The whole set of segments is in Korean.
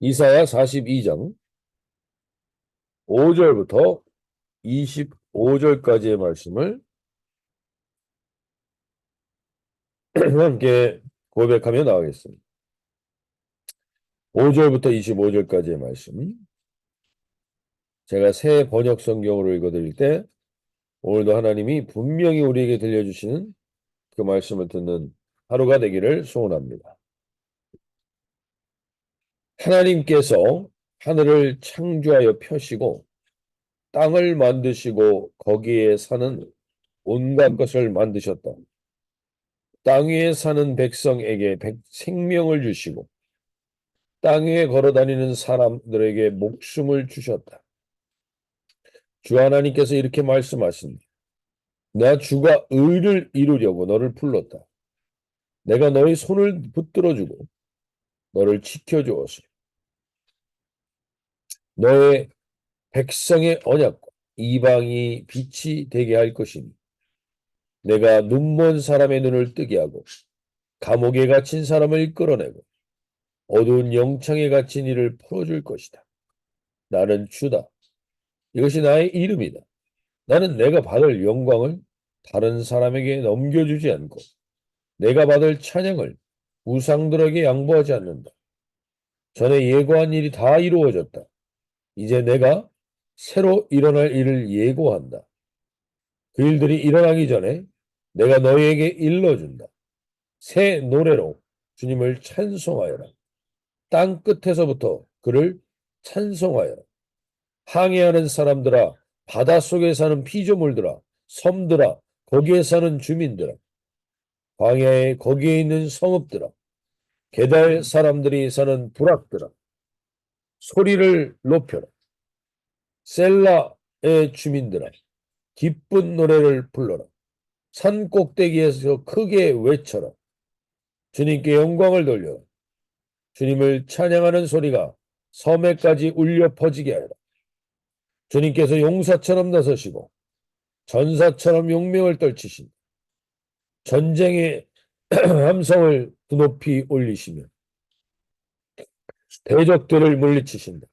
이사야 42장 5절부터 25절까지의 말씀을 함께 고백하며 나가겠습니다. 5절부터 25절까지의 말씀. 제가 새 번역 성경으로 읽어드릴 때 오늘도 하나님이 분명히 우리에게 들려주시는 그 말씀을 듣는 하루가 되기를 소원합니다. 하나님께서 하늘을 창조하여 펴시고 땅을 만드시고 거기에 사는 온갖 것을 만드셨다. 땅 위에 사는 백성에게 생명을 주시고 땅 위에 걸어다니는 사람들에게 목숨을 주셨다. 주 하나님께서 이렇게 말씀하신다. 나 주가 의를 이루려고 너를 불렀다. 내가 너의 손을 붙들어주고 너를 지켜주었어. 너의 백성의 언약과 이방이 빛이 되게 할 것이니 내가 눈먼 사람의 눈을 뜨게 하고 감옥에 갇힌 사람을 끌어내고 어두운 영창에 갇힌 이를 풀어줄 것이다. 나는 주다. 이것이 나의 이름이다. 나는 내가 받을 영광을 다른 사람에게 넘겨주지 않고 내가 받을 찬양을 우상들에게 양보하지 않는다. 전에 예고한 일이 다 이루어졌다. 이제 내가 새로 일어날 일을 예고한다. 그 일들이 일어나기 전에 내가 너희에게 일러준다. 새 노래로 주님을 찬송하여라. 땅 끝에서부터 그를 찬송하여라. 항해하는 사람들아, 바닷속에 사는 피조물들아, 섬들아, 거기에 사는 주민들아, 광야에 거기에 있는 성읍들아, 게달 사람들이 사는 부락들아, 소리를 높여라. 셀라의 주민들아, 기쁜 노래를 불러라. 산 꼭대기에서 크게 외쳐라. 주님께 영광을 돌려라. 주님을 찬양하는 소리가 섬에까지 울려 퍼지게 하여라. 주님께서 용사처럼 나서시고 전사처럼 용명을 떨치신 전쟁의 함성을 높이 올리시며 대적들을 물리치신다.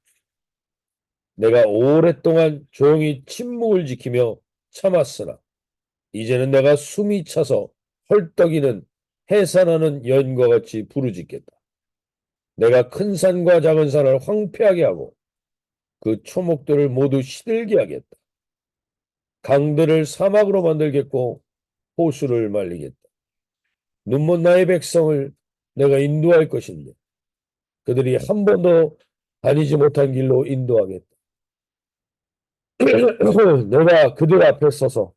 내가 오랫동안 조용히 침묵을 지키며 참았으나 이제는 내가 숨이 차서 헐떡이는 해산하는 연과 같이 부르짖겠다. 내가 큰 산과 작은 산을 황폐하게 하고 그 초목들을 모두 시들게 하겠다. 강들을 사막으로 만들겠고 호수를 말리겠다. 눈먼 나의 백성을 내가 인도할 것인데 그들이 한 번도 다니지 못한 길로 인도하겠다. 내가 그들 앞에 서서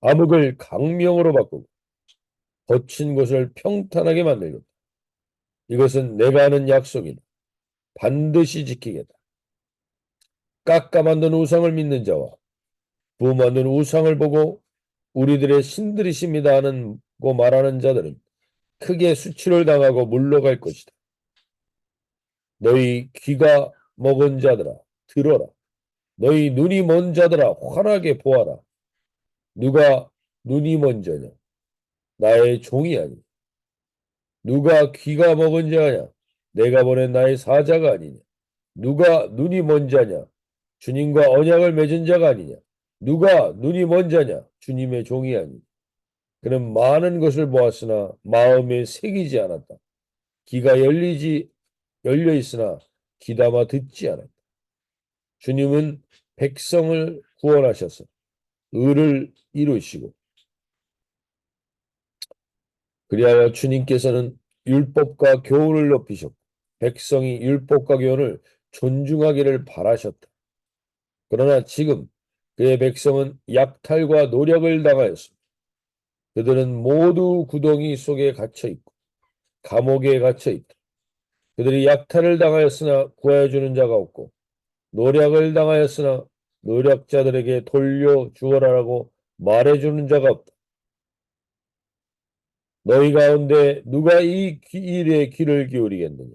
암흑을 강명으로 바꾸고 거친 곳을 평탄하게 만들겠다. 이것은 내가 하는 약속이다. 반드시 지키겠다. 깎아 만든 우상을 믿는 자와 부 만든 우상을 보고 우리들의 신들이십니다 하는 고 말하는 자들은 크게 수치를 당하고 물러갈 것이다. 너희 귀가 먹은 자들아 들어라. 너희 눈이 먼 자들아 환하게 보아라. 누가 눈이 먼저냐? 나의 종이 아니. 누가 귀가 먹은 자냐? 내가 보낸 나의 사자가 아니냐. 누가 눈이 먼 자냐? 주님과 언약을 맺은 자가 아니냐. 누가 눈이 먼 자냐? 주님의 종이 아니냐. 그는 많은 것을 보았으나 마음에 새기지 않았다. 귀가 열려 있으나 귀담아 듣지 않았다. 주님은 백성을 구원하셔서 의를 이루시고 그리하여 주님께서는 율법과 교훈을 높이셨고 백성이 율법과 교훈을 존중하기를 바라셨다. 그러나 지금 그의 백성은 약탈과 노력을 당하였습니다. 그들은 모두 구덩이 속에 갇혀 있고 감옥에 갇혀 있다. 그들이 약탈을 당하였으나 구하여주는 자가 없고 노력을 당하였으나 노력자들에게 돌려주어라라고 말해주는 자가 없다. 너희 가운데 누가 이 일에 귀를 기울이겠느냐?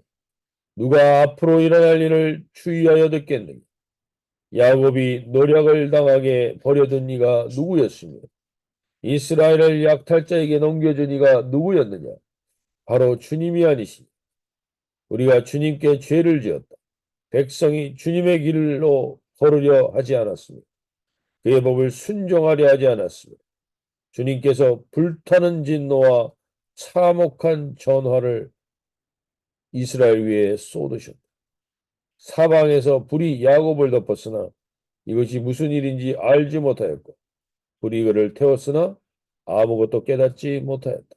누가 앞으로 일어날 일을 추이하여 듣겠느냐? 야곱이 노력을 당하게 버려둔 이가 누구였으며 이스라엘을 약탈자에게 넘겨준 이가 누구였느냐? 바로 주님이 아니시니 우리가 주님께 죄를 지었다. 백성이 주님의 길로 걸으려 하지 않았습니다. 그의 법을 순종하려 하지 않았습니다. 주님께서 불타는 진노와 참혹한 전화를 이스라엘 위에 쏟으셨다. 사방에서 불이 야곱을 덮었으나 이것이 무슨 일인지 알지 못하였고 불이 그를 태웠으나 아무것도 깨닫지 못하였다.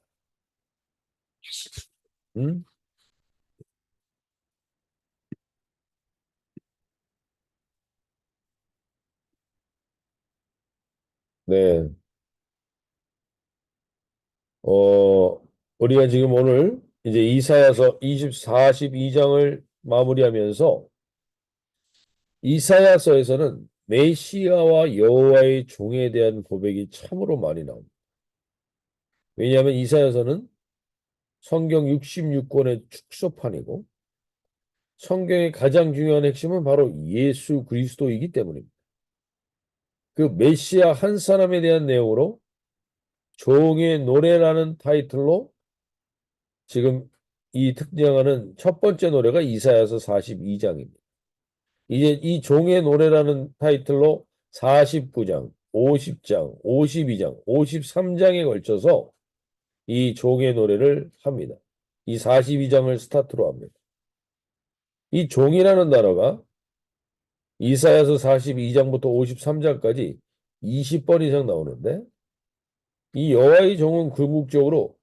응? 네. 어, 우리가 지금 오늘 이제 이사야서 42장을 마무리하면서 이사야서에서는 메시아와 여호와의 종에 대한 고백이 참으로 많이 나옵니다. 왜냐하면 이사야서는 성경 66권의 축소판이고 성경의 가장 중요한 핵심은 바로 예수 그리스도이기 때문입니다. 그 메시아 한 사람에 대한 내용으로 종의 노래라는 타이틀로 지금 이 특정하는 첫 번째 노래가 이사야서 42장입니다. 이제 이 종의 노래라는 타이틀로 49장, 50장, 52장, 53장에 걸쳐서 이 종의 노래를 합니다. 이 42장을 스타트로 합니다. 이 종이라는 단어가 이사야서 42장부터 53장까지 20번 이상 나오는데 이 여호와의 종은 궁극적으로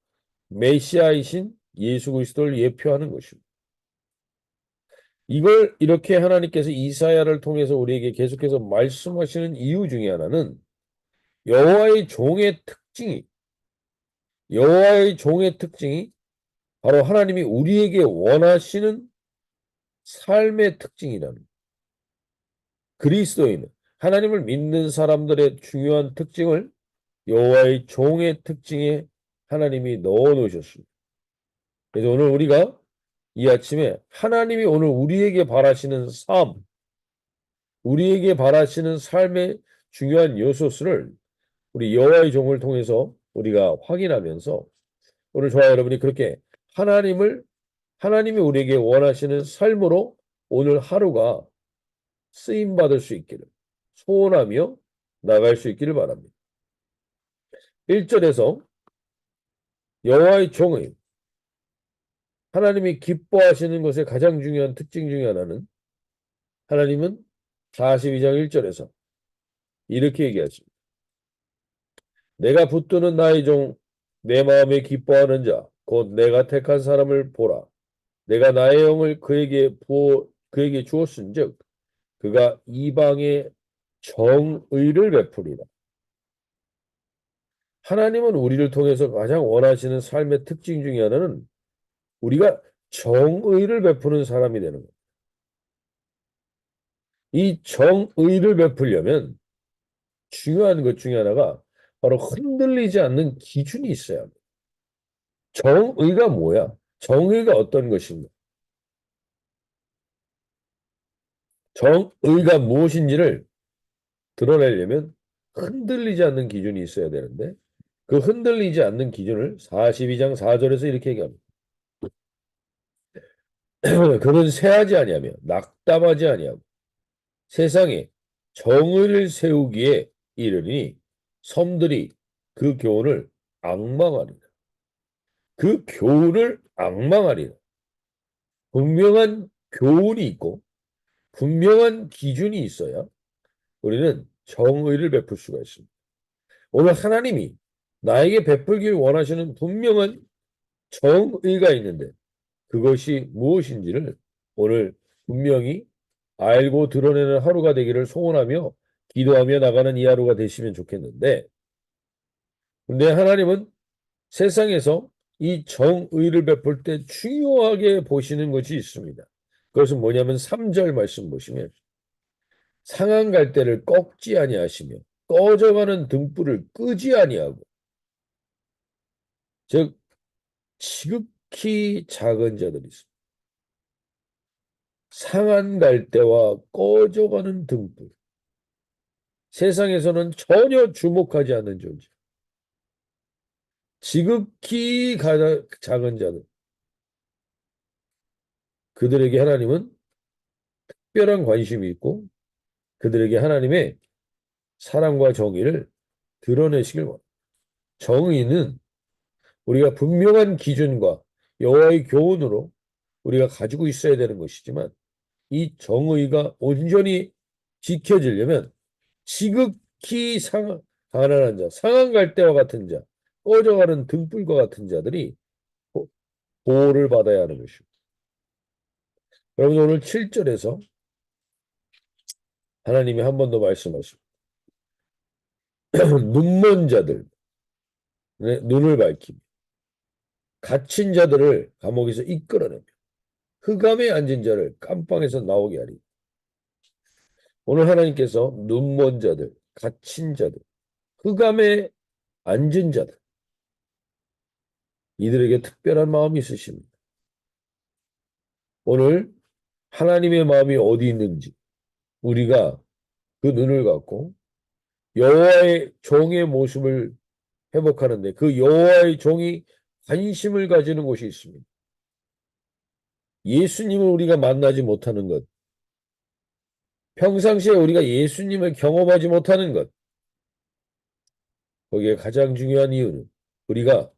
메시아이신 예수 그리스도를 예표하는 것입니다. 이걸 이렇게 하나님께서 이사야를 통해서 우리에게 계속해서 말씀하시는 이유 중에 하나는 여호와의 종의 특징이 여호와의 종의 특징이 바로 하나님이 우리에게 원하시는 삶의 특징이라는 그리스도인은 하나님을 믿는 사람들의 중요한 특징을 여호와의 종의 특징에 하나님이 넣어 놓으셨습니다. 그래서 오늘 우리가 이 아침에 하나님이 오늘 우리에게 바라시는 삶, 우리에게 바라시는 삶의 중요한 요소수를 우리 여호와의 종을 통해서 우리가 확인하면서 오늘 저와 여러분이 그렇게 하나님이 우리에게 원하시는 삶으로 오늘 하루가 쓰임 받을 수 있기를 소원하며 나갈 수 있기를 바랍니다. 1절에서 여호와의 종의 하나님이 기뻐하시는 것의 가장 중요한 특징 중에 하나는 하나님은 42장 1절에서 이렇게 얘기하십니다. 내가 붙드는 나의 종, 내 마음에 기뻐하는 자, 곧 내가 택한 사람을 보라. 내가 나의 영을 그에게 주었은즉 그가 이방의 정의를 베풀이라. 하나님은 우리를 통해서 가장 원하시는 삶의 특징 중에 하나는 우리가 정의를 베푸는 사람이 되는 거예요. 이 정의를 베풀려면 중요한 것 중에 하나가 바로 흔들리지 않는 기준이 있어야 합니다. 정의가 뭐야? 정의가 어떤 것인가? 정의가 무엇인지를 드러내려면 흔들리지 않는 기준이 있어야 되는데 그 흔들리지 않는 기준을 42장 4절에서 이렇게 얘기합니다. 그는 새하지 아니하며 낙담하지 아니하고 세상에 정의를 세우기에 이르니 섬들이 그 교훈을 앙망하리라. 그 교훈을 앙망하리라. 분명한 교훈이 있고 분명한 기준이 있어야 우리는 정의를 베풀 수가 있습니다. 오늘 하나님이 나에게 베풀길 원하시는 분명한 정의가 있는데 그것이 무엇인지를 오늘 분명히 알고 드러내는 하루가 되기를 소원하며 기도하며 나가는 이 하루가 되시면 좋겠는데 근데 하나님은 세상에서 이 정의를 베풀 때 중요하게 보시는 것이 있습니다. 그것은 뭐냐면 3절 말씀 보시면 상한 갈대를 꺾지 아니하시며 꺼져가는 등불을 끄지 아니하고 즉 지극히 작은 자들이 있습니다. 상한 갈대와 꺼져가는 등불 세상에서는 전혀 주목하지 않는 존재 지극히 작은 자들 그들에게 하나님은 특별한 관심이 있고 그들에게 하나님의 사랑과 정의를 드러내시길 원합니다. 정의는 우리가 분명한 기준과 여호와의 교훈으로 우리가 가지고 있어야 되는 것이지만 이 정의가 온전히 지켜지려면 지극히 가난한 자, 상한 갈대와 같은 자, 꺼져가는 등불과 같은 자들이 보호를 받아야 하는 것입니다. 여러분 오늘 7절에서 하나님이 한 번 더 말씀하십니다. 눈먼 자들, 눈을 밝히며 갇힌 자들을 감옥에서 이끌어내며 흑암에 앉은 자를 깜빵에서 나오게 하리. 오늘 하나님께서 눈먼 자들, 갇힌 자들, 흑암에 앉은 자들, 이들에게 특별한 마음이 있으십니다. 오늘 하나님의 마음이 어디 있는지 우리가 그 눈을 갖고 여호와의 종의 모습을 회복하는데 그 여호와의 종이 관심을 가지는 곳이 있습니다. 예수님을 우리가 만나지 못하는 것, 평상시에 우리가 예수님을 경험하지 못하는 것, 거기에 가장 중요한 이유는 우리가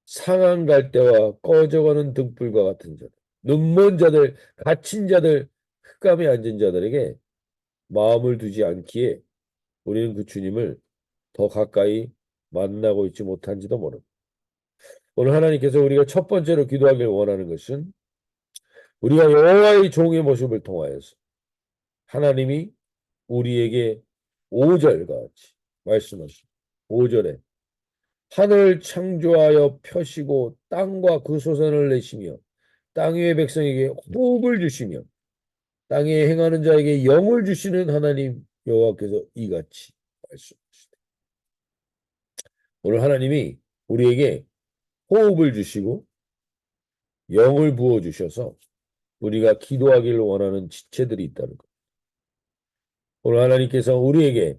상한 갈대와 꺼져가는 등불과 같은 자들, 눈먼 자들, 갇힌 자들, 흑암에 앉은 자들에게 마음을 두지 않기에 우리는 그 주님을 더 가까이 만나고 있지 못한지도 모릅니다. 오늘 하나님께서 우리가 첫 번째로 기도하길 원하는 것은 우리가 여호와의 종의 모습을 통하여서 하나님이 우리에게 5절과 같이 말씀하십니다. 5절에 하늘을 창조하여 펴시고 땅과 그 소산을 내시며 땅 위의 백성에게 호흡을 주시며 땅에 행하는 자에게 영을 주시는 하나님 여호와께서 이같이 말씀하시다. 오늘 하나님이 우리에게 호흡을 주시고 영을 부어 주셔서 우리가 기도하기를 원하는 지체들이 있다는 것. 오늘 하나님께서 우리에게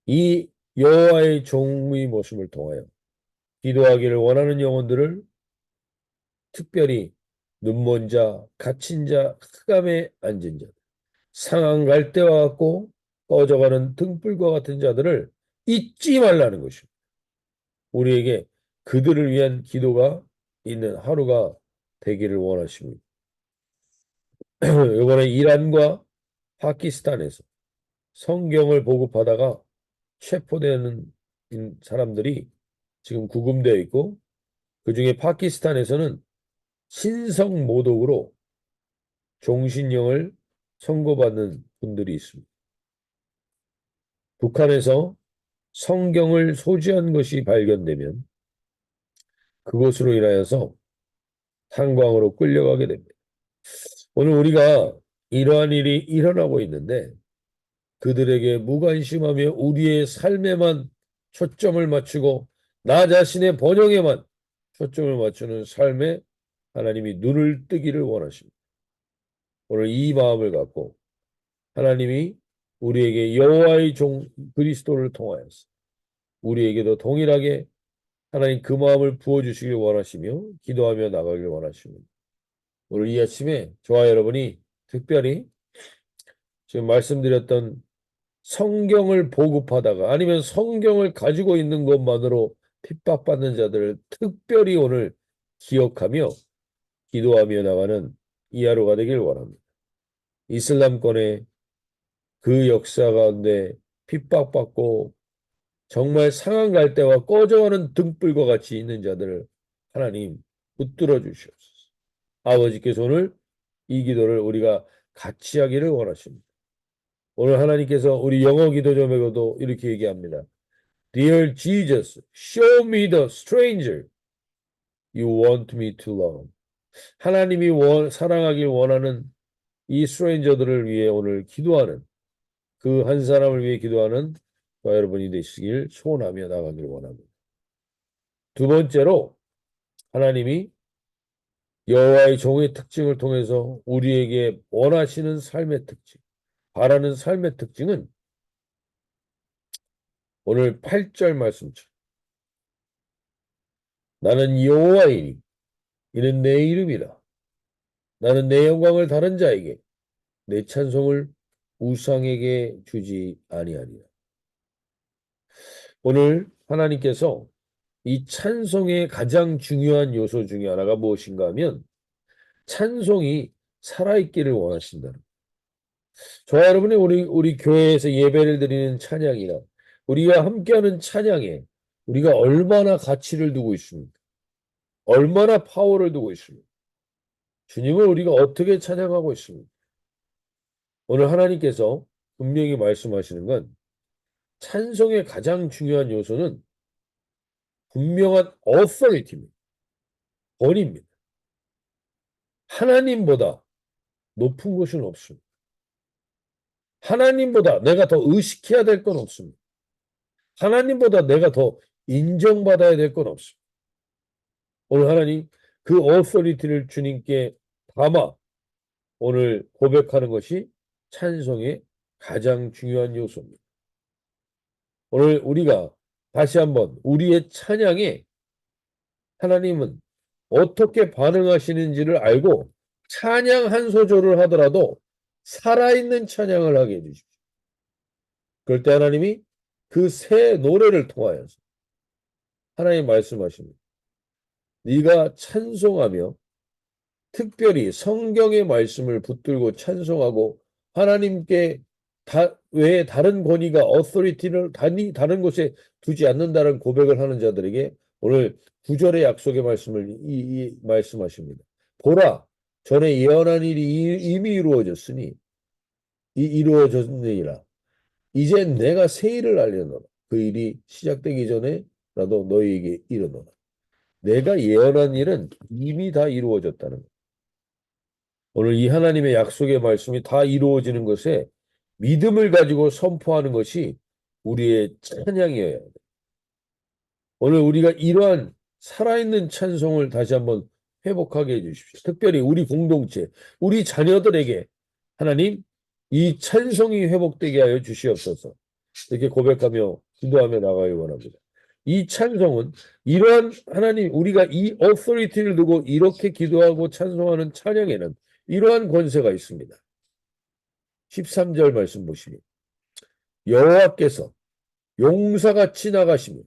이 여호와의 종의 모습을 통하여 기도하기를 원하는 영혼들을 특별히 눈먼 자, 갇힌 자, 흑암에 앉은 자, 상한 갈대와 같고 꺼져가는 등불과 같은 자들을 잊지 말라는 것입니다. 우리에게 그들을 위한 기도가 있는 하루가 되기를 원하십니다. 이번에 이란과 파키스탄에서 성경을 보급하다가 체포되는 사람들이 지금 구금되어 있고 그중에 파키스탄에서는 신성 모독으로 종신형을 선고받는 분들이 있습니다. 북한에서 성경을 소지한 것이 발견되면 그것으로 인하여서 탄광으로 끌려가게 됩니다. 오늘 우리가 이러한 일이 일어나고 있는데 그들에게 무관심하며 우리의 삶에만 초점을 맞추고 나 자신의 번영에만 초점을 맞추는 삶에 하나님이 눈을 뜨기를 원하십니다. 오늘 이 마음을 갖고 하나님이 우리에게 여호와의 종 그리스도를 통하여서 우리에게도 동일하게 하나님 그 마음을 부어주시길 원하시며 기도하며 나가길 원하십니다. 오늘 이 아침에 저와 여러분이 특별히 지금 말씀드렸던 성경을 보급하다가 아니면 성경을 가지고 있는 것만으로 핍박받는 자들을 특별히 오늘 기억하며 기도하며 나가는 이 하루가 되길 원합니다. 이슬람권의 그 역사 가운데 핍박받고 정말 상한 갈대와 꺼져가는 등불과 같이 있는 자들을 하나님 붙들어 주시옵소서. 아버지께서 오늘 이 기도를 우리가 같이 하기를 원하십니다. 오늘 하나님께서 우리 영어 기도점에도 이렇게 얘기합니다. Dear Jesus, show me the stranger you want me to love. 하나님이 사랑하길 원하는 이 스트레인저들을 위해 오늘 기도하는 그 한 사람을 위해 기도하는 저와 여러분이 되시길 소원하며 나가길 원합니다. 두 번째로 하나님이 여호와의 종의 특징을 통해서 우리에게 원하시는 삶의 특징, 바라는 삶의 특징은 오늘 8절 말씀처럼 나는 여호와이니 이는 내 이름이라 나는 내 영광을 다른 자에게 내 찬송을 우상에게 주지 아니하리라. 오늘 하나님께서 이 찬송의 가장 중요한 요소 중에 하나가 무엇인가 하면 찬송이 살아있기를 원하신다는. 저와 여러분이 우리 교회에서 예배를 드리는 찬양이나 우리가 함께하는 찬양에 우리가 얼마나 가치를 두고 있습니까? 얼마나 파워를 두고 있습니까? 주님을 우리가 어떻게 찬양하고 있습니까? 오늘 하나님께서 분명히 말씀하시는 건 찬송의 가장 중요한 요소는 분명한 authority입니다. 권위입니다. 하나님보다 높은 것은 없습니다. 하나님보다 내가 더 의식해야 될 건 없습니다. 하나님보다 내가 더 인정받아야 될 건 없습니다. 오늘 하나님 그 authority를 주님께 담아 오늘 고백하는 것이 찬송의 가장 중요한 요소입니다. 오늘 우리가 다시 한번 우리의 찬양에 하나님은 어떻게 반응하시는지를 알고 찬양 한 소절을 하더라도 살아있는 찬양을 하게 해주십시오. 그럴 때 하나님이 그 새 노래를 통하여서 하나님 말씀하십니다. 네가 찬송하며 특별히 성경의 말씀을 붙들고 찬송하고 하나님께 외에 다른 권위가 authority를 다른 곳에 두지 않는다는 고백을 하는 자들에게 오늘 9절의 약속의 말씀을 말씀하십니다. 보라, 전에 예언한 일이 이미 이루어졌으니 이루어졌느니라. 이제 내가 새 일을 알려노라. 그 일이 시작되기 전에라도 너희에게 이르노라. 내가 예언한 일은 이미 다 이루어졌다는 것. 오늘 이 하나님의 약속의 말씀이 다 이루어지는 것에 믿음을 가지고 선포하는 것이 우리의 찬양이어야 돼. 오늘 우리가 이러한 살아있는 찬송을 다시 한번 회복하게 해주십시오. 특별히 우리 공동체, 우리 자녀들에게 하나님 이 찬송이 회복되게 하여 주시옵소서. 이렇게 고백하며 기도하며 나가기 원합니다. 이 찬송은 이러한 하나님 우리가 이 authority를 두고 이렇게 기도하고 찬송하는 찬양에는 이러한 권세가 있습니다. 13절 말씀 보시면 여호와께서 용사같이 나가시며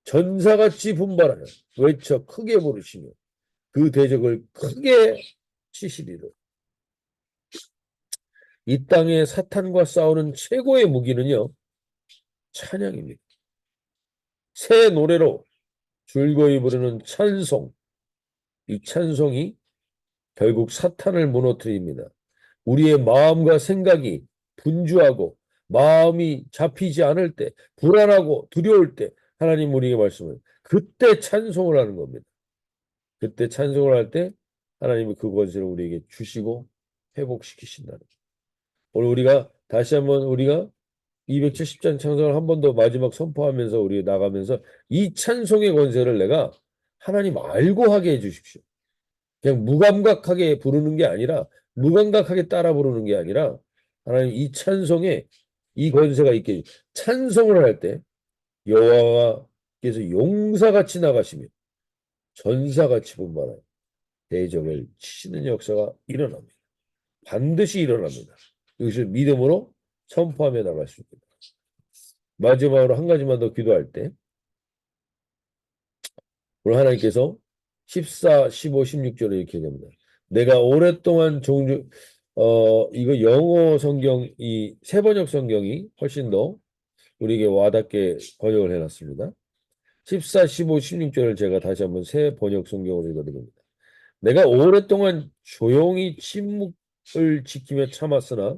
전사같이 분발하여 외쳐 크게 부르시며 그 대적을 크게 치시리라. 이 땅에 사탄과 싸우는 최고의 무기는요 찬양입니다. 새 노래로 즐거이 부르는 찬송, 이 찬송이 결국 사탄을 무너뜨립니다. 우리의 마음과 생각이 분주하고 마음이 잡히지 않을 때, 불안하고 두려울 때 하나님 우리에게 말씀을 그때 찬송을 하는 겁니다. 그때 찬송을 할 때 하나님이 그 권세를 우리에게 주시고 회복시키신다는 거예요. 오늘 우리가 다시 한번 우리가 270장 찬송을 한 번 더 마지막 선포하면서 우리 나가면서 이 찬송의 권세를 내가 하나님 알고 하게 해주십시오. 그냥 무감각하게 부르는 게 아니라 무감각하게 따라 부르는 게 아니라 하나님 이 찬송에 이 권세가 있게 찬송을 할 때 여호와께서 용사같이 나가시며 전사같이 분발하여 대적을 치시는 역사가 일어납니다. 반드시 일어납니다. 이것을 믿음으로 선포하며 나갈 수 있습니다. 마지막으로 한 가지만 더 기도할 때 오늘 하나님께서 14, 15, 16절에 이렇게 됩니다. 내가 오랫동안 이거 영어 성경, 이 세번역 성경이 훨씬 더 우리에게 와닿게 번역을 해놨습니다. 14, 15, 16절을 제가 다시 한번 새 번역 성경으로 읽어드립니다. 내가 오랫동안 조용히 침묵을 지키며 참았으나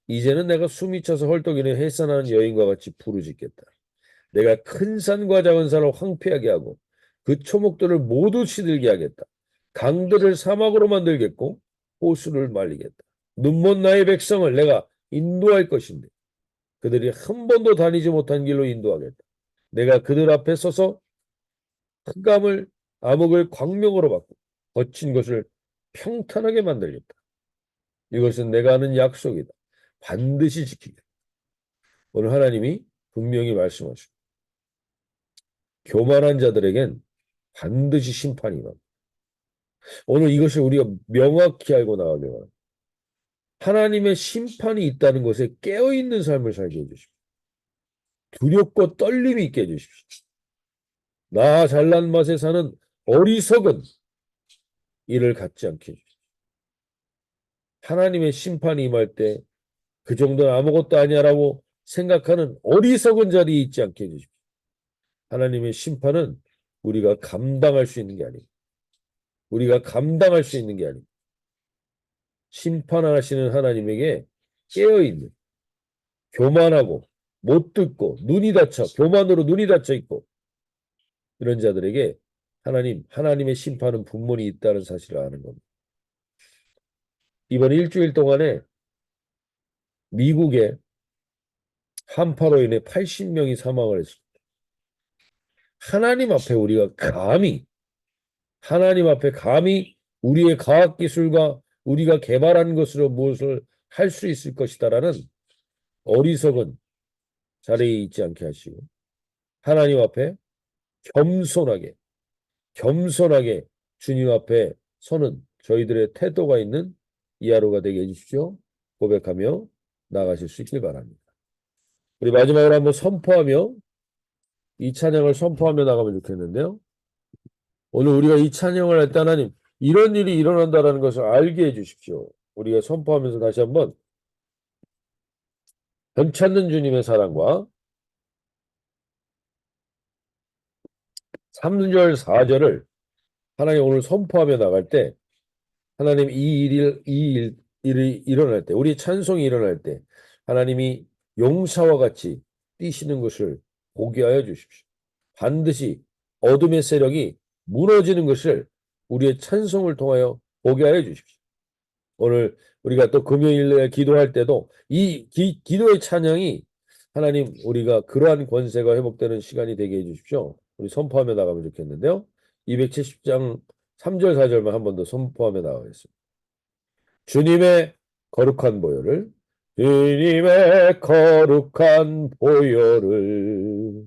이제는 내가 숨이 차서 헐떡이는 해산하는 여인과 같이 부르짖겠다. 내가 큰 산과 작은 산을 황폐하게 하고 그 초목들을 모두 시들게 하겠다. 강들을 사막으로 만들겠고 호수를 말리겠다. 눈먼 나의 백성을 내가 인도할 것인데 그들이 한 번도 다니지 못한 길로 인도하겠다. 내가 그들 앞에 서서 흑암을 암흑을 광명으로 바꾸고 거친 것을 평탄하게 만들겠다. 이것은 내가 하는 약속이다. 반드시 지키겠다. 오늘 하나님이 분명히 말씀하십니다. 교만한 자들에겐 반드시 심판이 납니다. 오늘 이것을 우리가 명확히 알고 나가면 하나님의 심판이 있다는 것에 깨어있는 삶을 살게 해주십시오. 두렵고 떨림이 있게 해주십시오. 나 잘난 맛에 사는 어리석은 일을 갖지 않게 해주십시오. 하나님의 심판이 임할 때 그 정도는 아무것도 아니야라고 생각하는 어리석은 자리에 있지 않게 해주십시오. 하나님의 심판은 우리가 감당할 수 있는 게 아니에요. 우리가 감당할 수 있는 게 아니에요. 심판하시는 하나님에게 깨어있는, 교만하고 못 듣고 눈이 닫혀 교만으로 눈이 닫혀 있고 이런 자들에게 하나님의 심판은 분명히 있다는 사실을 아는 겁니다. 이번 일주일 동안에 미국에 한파로 인해 80명이 사망을 했습니다. 하나님 앞에 우리가 하나님 앞에 감히 우리의 과학기술과 우리가 개발한 것으로 무엇을 할 수 있을 것이다라는 어리석은 자리에 있지 않게 하시고 하나님 앞에 겸손하게 주님 앞에 서는 저희들의 태도가 있는 이 하루가 되게 해주십시오. 고백하며 나가실 수 있길 바랍니다. 우리 마지막으로 한번 이 찬양을 선포하며 나가면 좋겠는데요. 오늘 우리가 이 찬양을 할 때 하나님 이런 일이 일어난다는 것을 알게 해주십시오. 우리가 선포하면서 다시 한번 변찮는 주님의 사랑과 3절 4절을 하나님 오늘 선포하며 나갈 때 하나님 일이 일어날 때 우리 찬송이 일어날 때 하나님이 용사와 같이 뛰시는 것을 보게 하여 주십시오. 반드시 어둠의 세력이 무너지는 것을 우리의 찬송을 통하여 보게 하여 주십시오. 오늘 우리가 또 금요일에 기도할 때도 이 기도의 찬양이 하나님 우리가 그러한 권세가 회복되는 시간이 되게 해주십시오. 우리 선포하며 나가면 좋겠는데요. 270장 3절 4절만 한 번 더 선포하며 나가겠습니다. 주님의 거룩한 보혈을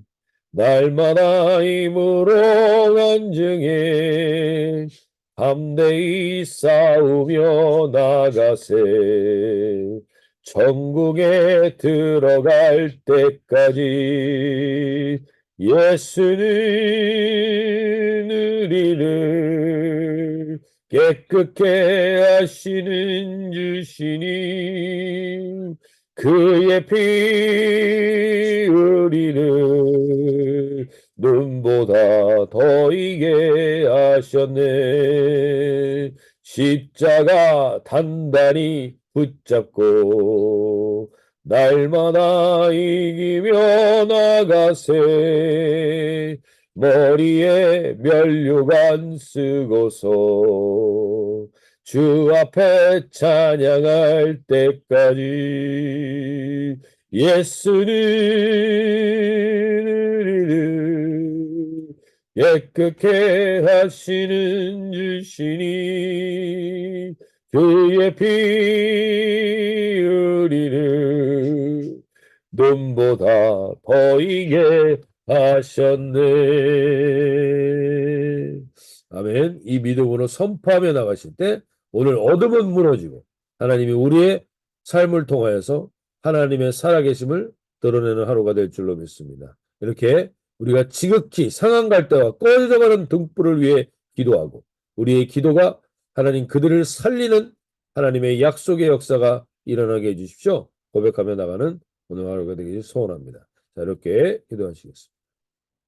날마다 힘으로 간증해 담대히 싸우며 나가세 천국에 들어갈 때까지 예수는 우리를 깨끗게 하시는 주시니 그의 피 우리를 눈보다 더 이게 하셨네. 십자가 단단히 붙잡고 날마다 이기며 나가세. 머리에 면류관 쓰고서 주 앞에 찬양할 때까지 예수는 우리를 깨끗게 하시는 주시니 그의 피 우리를 눈보다 더 이게 하셨네. 아멘. 이 믿음으로 선포하며 나가실 때 오늘 어둠은 무너지고 하나님이 우리의 삶을 통하여서 하나님의 살아계심을 드러내는 하루가 될 줄로 믿습니다. 이렇게 우리가 지극히 상한 갈대와 꺼져가는 등불을 위해 기도하고 우리의 기도가 하나님 그들을 살리는 하나님의 약속의 역사가 일어나게 해주십시오. 고백하며 나가는 오늘 하루가 되기를 소원합니다. 자, 이렇게 기도하시겠습니다.